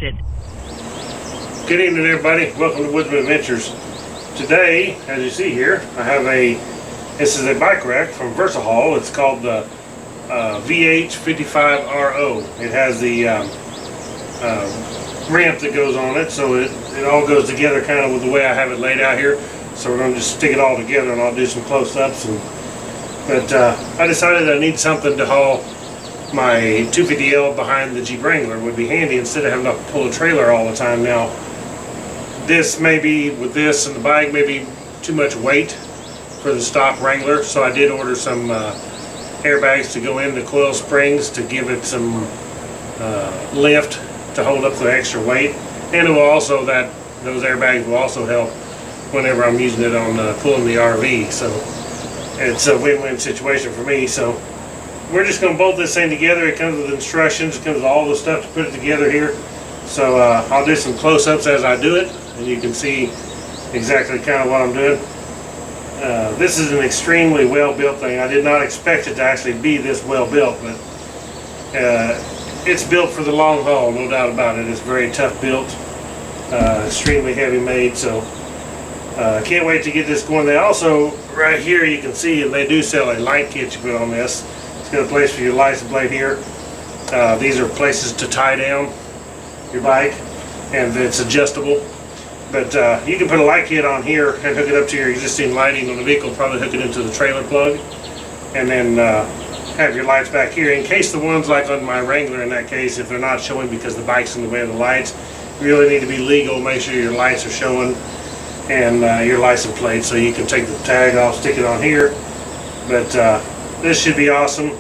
disconnected. Good evening, everybody. Welcome to Woodzman Adventures. Today, as you see here, I have this is a bike rack from Versahaul. It's called the VH55RO. It has the ramp that goes on it, so it all goes together kind of with the way I have it laid out here. So we're going to just stick it all together, and I'll do some close-ups. But I decided I need something to haul my 250L behind the Jeep Wrangler. Would be handy instead of having to pull a trailer all the time. Now, this may be, with this and the bike, maybe too much weight for the stock Wrangler, so I did order some airbags to go in the coil springs to give it some lift to hold up the extra weight, and it will also, those airbags will also help whenever I'm using it on pulling the RV. So it's a win-win situation for me. So we're just going to bolt this thing together. It comes with instructions, it comes with all the stuff to put it together here. So I'll do some close-ups as I do it, and you can see exactly kind of what I'm doing. This is an extremely well-built thing. I did not expect it to actually be this well-built, but it's built for the long haul, no doubt about it. It's very tough built, extremely heavy made, so can't wait to get this going. They also, right here you can see, and they do sell a light kit you put on this. It's got a place for your license plate here. These are places to tie down your bike, and it's adjustable. But you can put a light kit on here and hook it up to your existing lighting on the vehicle, probably hook it into the trailer plug, and then have your lights back here. In case the ones like on my Wrangler, in that case, if they're not showing because the bike's in the way of the lights, you really need to be legal, make sure your lights are showing, and your license plate, so you can take the tag off, stick it on here. But this should be awesome.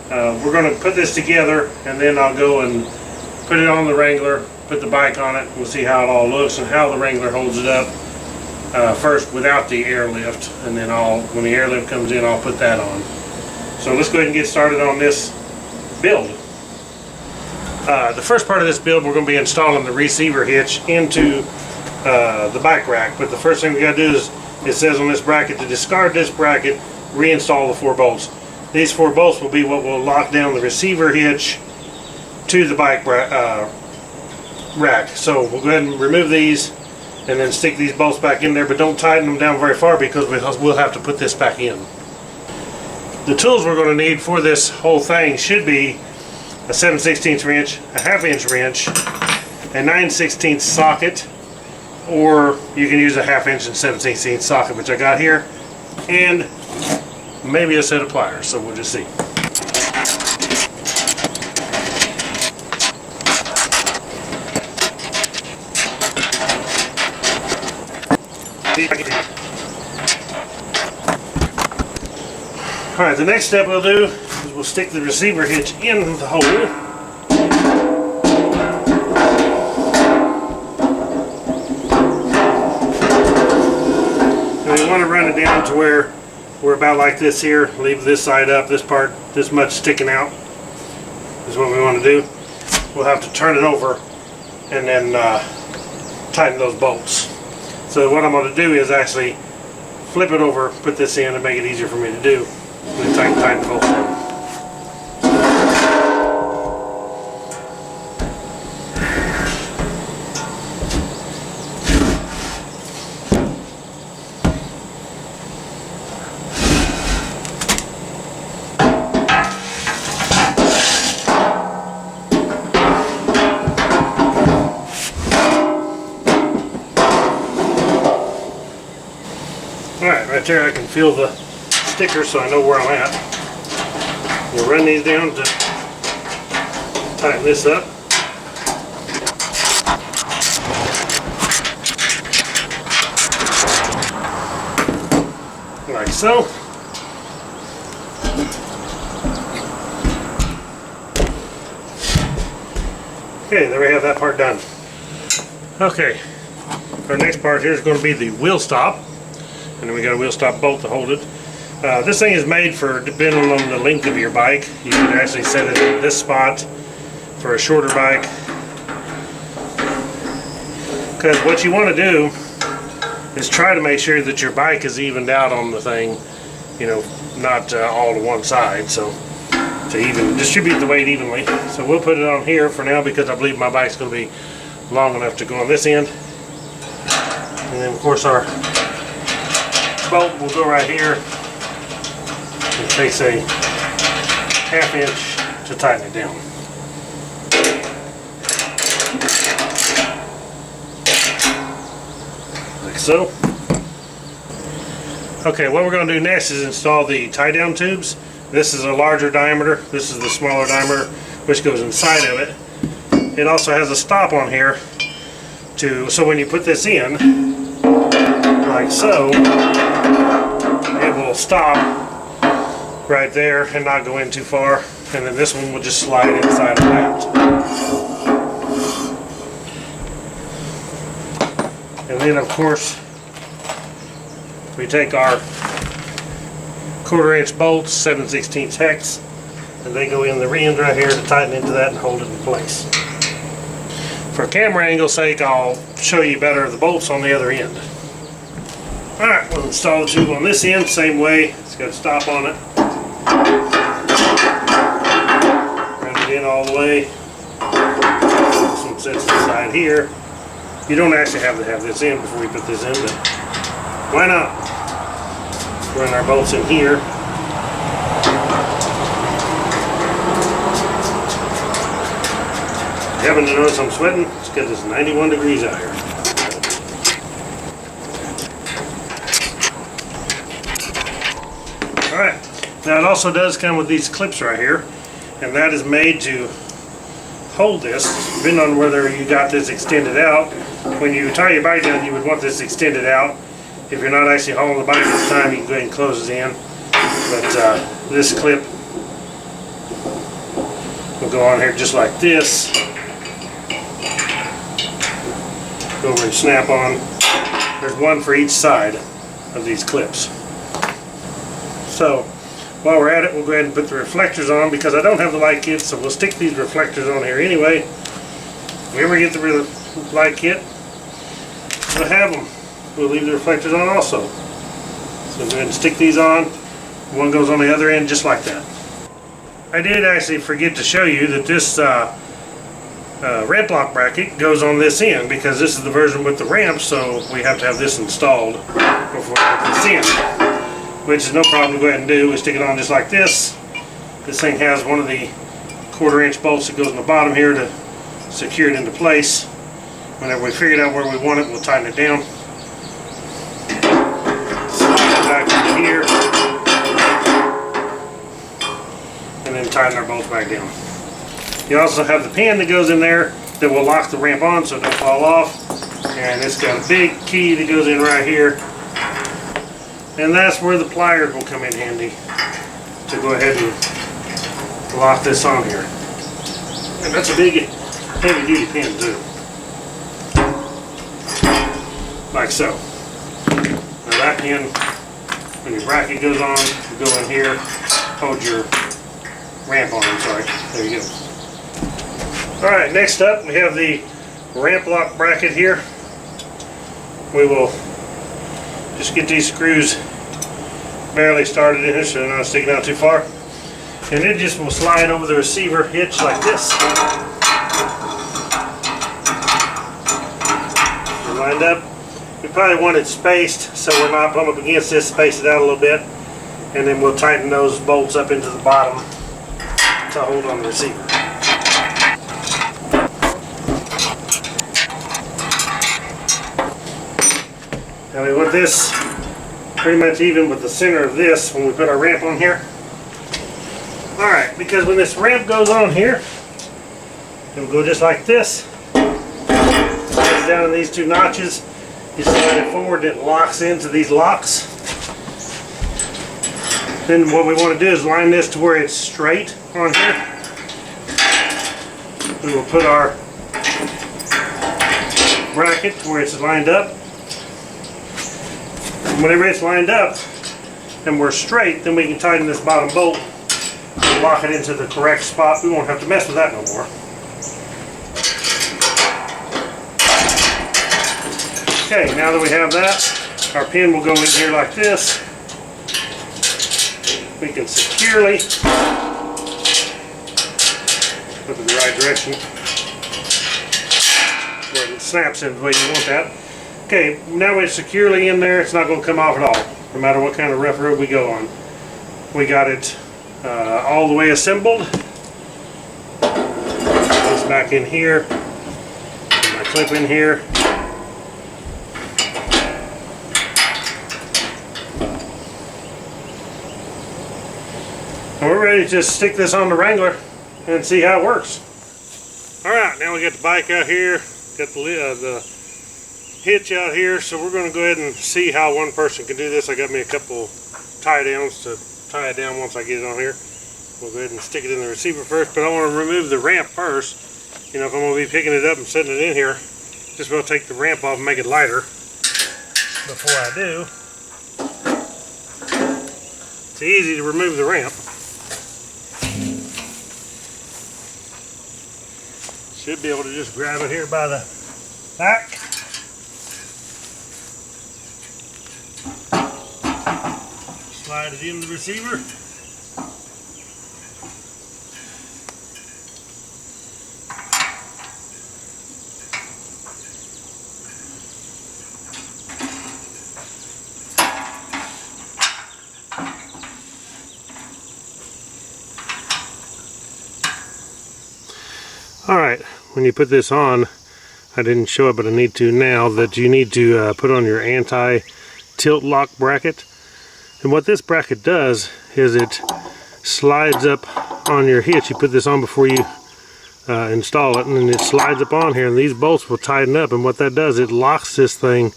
We're going to put this together, and then I'll go and put it on the Wrangler, put the bike on it. We'll see how it all looks and how the Wrangler holds it up. First without the airlift, and then when the airlift comes in, I'll put that on. So let's go ahead and get started on this build. The first part of this build, we're going to be installing the receiver hitch into the bike rack. But the first thing we got to do is, it says on this bracket, to discard this bracket, reinstall the 4 bolts. These 4 bolts will be what will lock down the receiver hitch to the bike rack. So we'll go ahead and remove these and then stick these bolts back in there, but don't tighten them down very far because we'll have to put this back in. The tools we're going to need for this whole thing should be a 7/16 wrench, a 1/2 inch wrench, a 9/16 socket, or you can use a 1/2 inch and 7/16 socket, which I got here, and maybe a set of pliers, so we'll just see. Alright, the next step we'll do is we'll stick the receiver hitch in the hole. And we want to run it down to where we're about like this here. Leave this side up, this part, this much sticking out is what we want to do. We'll have to turn it over and then tighten those bolts. So what I'm going to do is actually flip it over, put this in, and make it easier for me to do. And then tighten the bolts in. Alright, right there I can feel the sticker, so I know where I'm at. We'll run these down to tighten this up. Like so. Okay, there we have that part done. Okay, our next part here is going to be the wheel stop. And then we got a wheel stop bolt to hold it. This thing is made for, depending on the length of your bike, you can actually set it in this spot for a shorter bike. Because what you want to do is try to make sure that your bike is evened out on the thing, you know, not all to one side, so to even distribute the weight evenly. So we'll put it on here for now because I believe my bike's going to be long enough to go on this end. And then of course our bolt will go right here. It takes a 1/2 inch to tighten it down. Like so. Okay, what we're going to do next is install the tie down tubes. This is a larger diameter, this is the smaller diameter, which goes inside of it. It also has a stop on here so when you put this in, like so, it will stop right there and not go in too far, and then this one will just slide inside of that. And then of course we take our 1/4 inch bolts, 7/16 hex, and they go in the end right here to tighten into that and hold it in place. For camera angle sake, I'll show you better the bolts on the other end. Alright, we'll install the tube on this end, same way. It's got a stop on it. Run it in all the way. This one sits inside here. You don't actually have to have this in before you put this in, but why not? Run our bolts in here. You happen to notice I'm sweating? It's because it's 91 degrees out here. Alright, now it also does come with these clips right here, and that is made to hold this, depending on whether you got this extended out. When you tie your bike down, you would want this extended out. If you're not actually hauling the bike at the time, you can go ahead and close it in. But this clip will go on here just like this. Go over and snap on. There's one for each side of these clips. So while we're at it, we'll go ahead and put the reflectors on, because I don't have the light kit, so we'll stick these reflectors on here anyway. If we ever get the light kit, we'll have them. We'll leave the reflectors on also. So go ahead and stick these on. One goes on the other end just like that. I did actually forget to show you that this ramp lock bracket goes on this end, because this is the version with the ramp, so we have to have this installed before we put this in. Which is no problem to go ahead and do. We stick it on just like this. This thing has one of the 1/4 inch bolts that goes in the bottom here to secure it into place. Whenever we figured out where we want it, we'll tighten it down. Slide it back into here. And then tighten our bolts back down. You also have the pin that goes in there that will lock the ramp on so it don't fall off. And it's got a big key that goes in right here. And that's where the pliers will come in handy to go ahead and lock this on here. And that's a big heavy duty pin too. Like so. Now that pin, when your bracket goes on, you go in here, hold your ramp on, I'm sorry. There you go. Alright, next up we have the ramp lock bracket here. We will just get these screws barely started in here so they're not sticking out too far. And it just will slide over the receiver hitch like this. They're lined up. We probably want it spaced so we're not bumping up against this, space it out a little bit. And then we'll tighten those bolts up into the bottom to hold on the receiver. Now we want this pretty much even with the center of this when we put our ramp on here. Alright, because when this ramp goes on here, it will go just like this. It's down in these two notches. You slide it forward and it locks into these locks. Then what we want to do is line this to where it's straight on here. We will put our bracket to where it's lined up. Whenever it's lined up and we're straight, then we can tighten this bottom bolt and lock it into the correct spot. We won't have to mess with that no more. Okay, now that we have that, our pin will go in here like this. We can securely put it in the right direction where snaps in the way you want that. Okay, now it's securely in there. It's not going to come off at all, no matter what kind of rough road we go on. We got it all the way assembled. It's back in here. Put my clip in here. And we're ready to just stick this on the Wrangler and see how it works. Alright, now we got the bike out here, got the hitch out here, so we're going to go ahead and see how one person can do this. I got me a couple tie downs to tie it down once I get it on here. We'll go ahead and stick it in the receiver first, but I want to remove the ramp first. You know, if I'm going to be picking it up and setting it in here, just going to take the ramp off and make it lighter. Before I do, it's easy to remove the ramp. Should be able to just grab it here by the back. Slide it in the receiver. Alright, when you put this on, I didn't show it but I need to now, that you need to put on your anti-tilt lock bracket. And what this bracket does is it slides up on your hitch. You put this on before you install it, and then it slides up on here, and these bolts will tighten up, and what that does, it locks this thing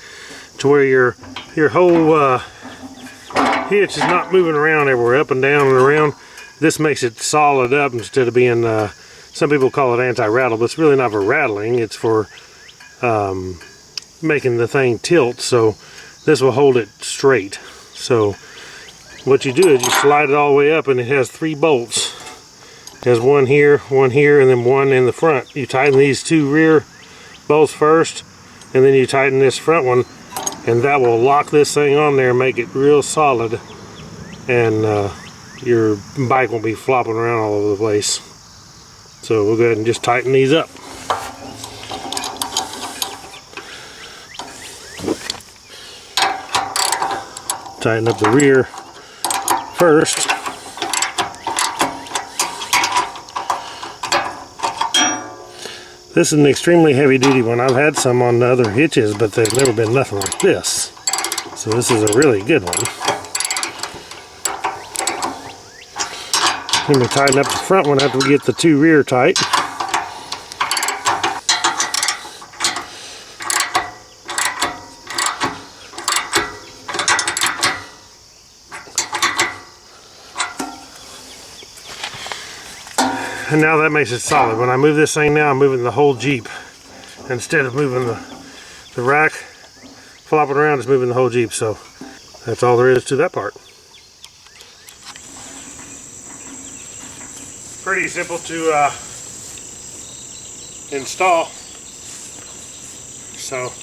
to where your whole hitch is not moving around everywhere, up and down and around. This makes it solid up instead of being some people call it anti-rattle, but it's really not for rattling. It's for making the thing tilt, so this will hold it straight. So what you do is you slide it all the way up, and it has 3 bolts. It has one here, and then one in the front. You tighten these 2 rear bolts first, and then you tighten this front one, and that will lock this thing on there and make it real solid, and your bike won't be flopping around all over the place. So we'll go ahead and just tighten these up. Tighten up the rear first. This is an extremely heavy duty one. I've had some on the other hitches, but they've never been nothing like this. So this is a really good one. Then we tighten up the front one after we get the 2 rear tight. And now that makes it solid. When I move this thing now, I'm moving the whole Jeep. Instead of moving the rack, flopping around, it's moving the whole Jeep. So that's all there is to that part. Pretty simple to install. So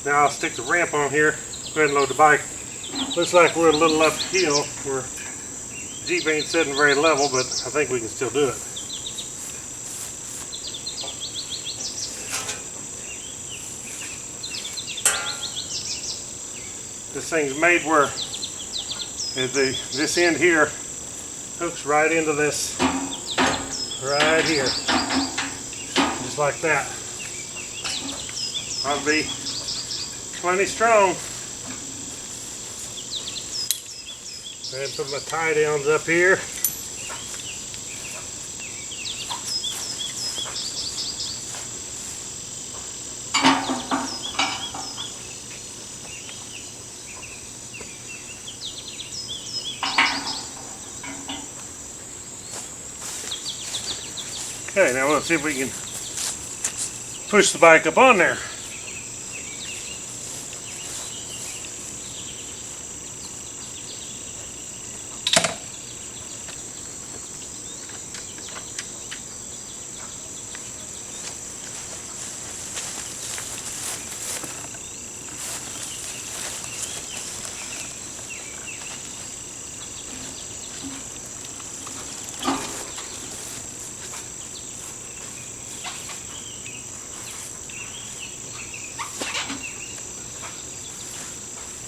now I'll stick the ramp on here, go ahead and load the bike. Looks like we're a little uphill. Jeep ain't sitting very level, but I think we can still do it. This thing's made where this end here hooks right into this right here, just like that. I'll be plenty strong. And put my tie downs up here. Okay, now let's see if we can push the bike up on there.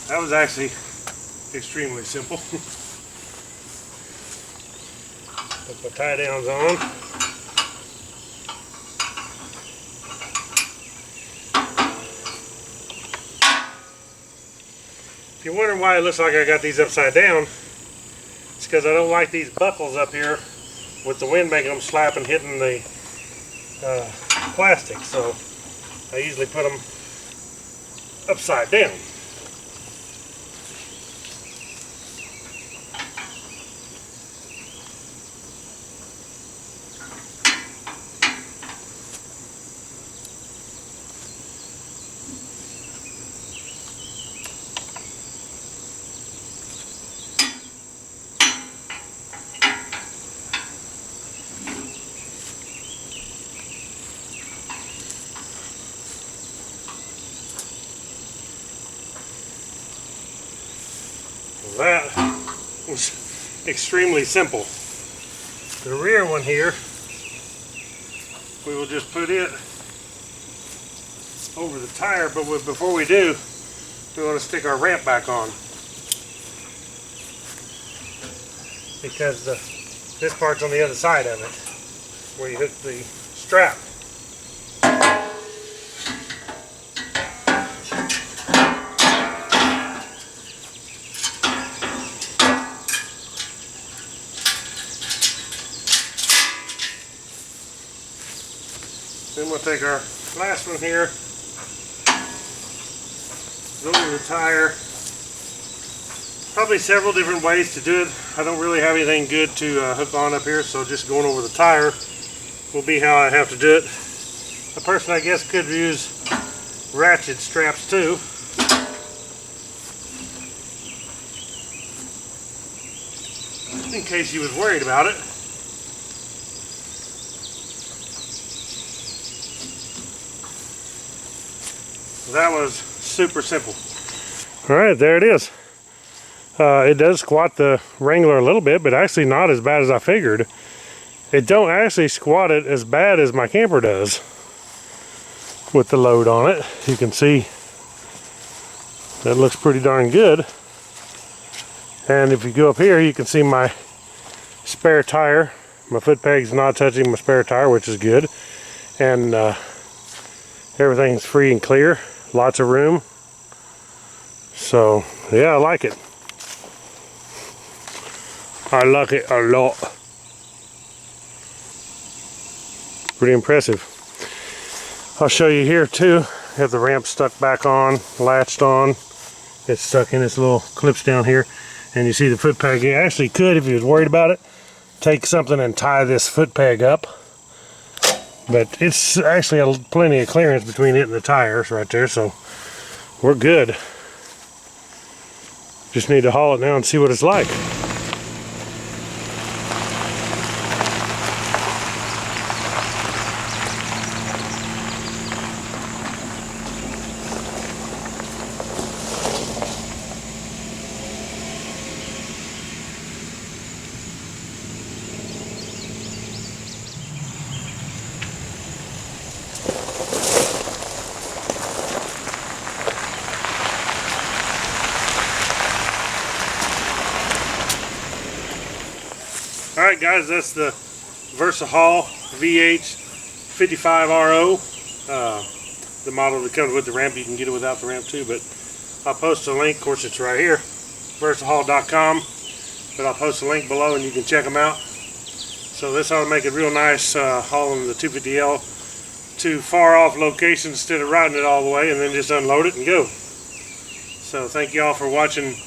That was actually extremely simple. Put my tie downs on. If you're wondering why it looks like I got these upside down, it's because I don't like these buckles up here with the wind making them slap and hitting the plastic, so I usually put them upside down. That was extremely simple. The rear one here, we will just put it over the tire, but before we do, we want to stick our ramp back on, because this part's on the other side of it, where you hook the strap. Then we'll take our last one here, go over the tire. Probably several different ways to do it. I don't really have anything good to hook on up here, so just going over the tire will be how I have to do it. A person, I guess, could use ratchet straps too. In case you was worried about it. That was super simple. Alright, there it is. It does squat the Wrangler a little bit, but actually not as bad as I figured. It don't actually squat it as bad as my camper does with the load on it. You can see that looks pretty darn good. And if you go up here, you can see my spare tire. My foot peg's not touching my spare tire, which is good. And everything's free and clear. Lots of room. So, yeah, I like it. I like it a lot. Pretty impressive. I'll show you here too. Have the ramp stuck back on, latched on. It's stuck in its little clips down here. And you see the foot peg. You actually could, if you was worried about it, take something and tie this foot peg up. But it's actually plenty of clearance between it and the tires right there, so we're good. Just need to haul it now and see what it's like. Alright guys, that's the Versahaul VH55RO. The model that comes with the ramp. You can get it without the ramp too, but I'll post a link. Of course, it's right here, Versahaul.com, but I'll post a link below and you can check them out. So this ought to make it real nice hauling the 250L to far off locations instead of riding it all the way and then just unload it and go. So thank you all for watching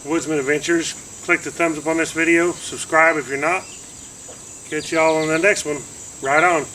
Woodzman Adventures. Click the thumbs up on this video, subscribe if you're not. Catch y'all on the next one. Right on.